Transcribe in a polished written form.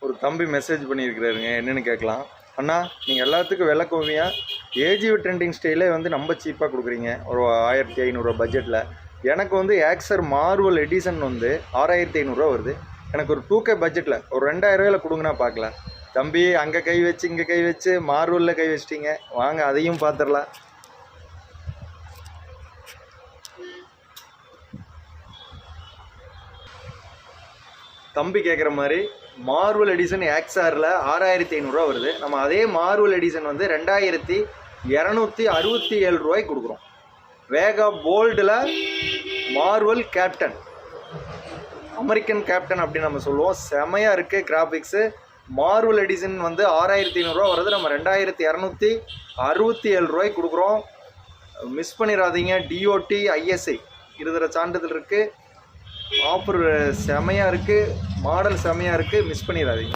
ஒரு தம்பி மெசேஜ் பண்ணியிருக்கிறாருங்க. என்னென்னு கேட்கலாம். அண்ணா, நீங்கள் எல்லாத்துக்கும் விலை கம்மியாக ஏஜிஓ ட்ரெண்டிங் ஸ்டைலே வந்து நம்ம சீப்பாக கொடுக்குறீங்க ஒரு 1500 பட்ஜெட்டில். எனக்கு வந்து ஆக்சர் மார்வல் எடிஷன் வந்து 6500 வருது. எனக்கு ஒரு 2K பட்ஜெட்டில் ஒரு 2000 கொடுங்கண்ணா பார்க்கலாம். தம்பி, அங்கே கை வச்சு இங்கே கை வச்சு மார்வலில் கை வச்சிட்டிங்க. வாங்க அதையும் பார்த்துடலாம். தம்பி கேட்குற மாதிரி மார்வல் எடிஷன் ஆக்ஸாரில் 6500 வருது. நம்ம அதே மார்வல் எடிஷன் வந்து 2267 ரூபாய்க்கு கொடுக்குறோம். வேகா போல்டில் மார்வல் கேப்டன், அமெரிக்கன் கேப்டன் அப்படின்னு நம்ம சொல்லுவோம். செமையாக இருக்குது கிராஃபிக்ஸு. மார்வல் எடிஷன் வந்து 6500 வருது. நம்ம 2267 ரூபாய்க்கு கொடுக்குறோம். மிஸ் பண்ணிடாதீங்க. டிஓடி ISI இருதர சான்றிதழ் இருக்குது. ஆஃபர் செமையாக இருக்குது. மாடல் செமையாக இருக்குது. மிஸ் பண்ணிடாதீங்க.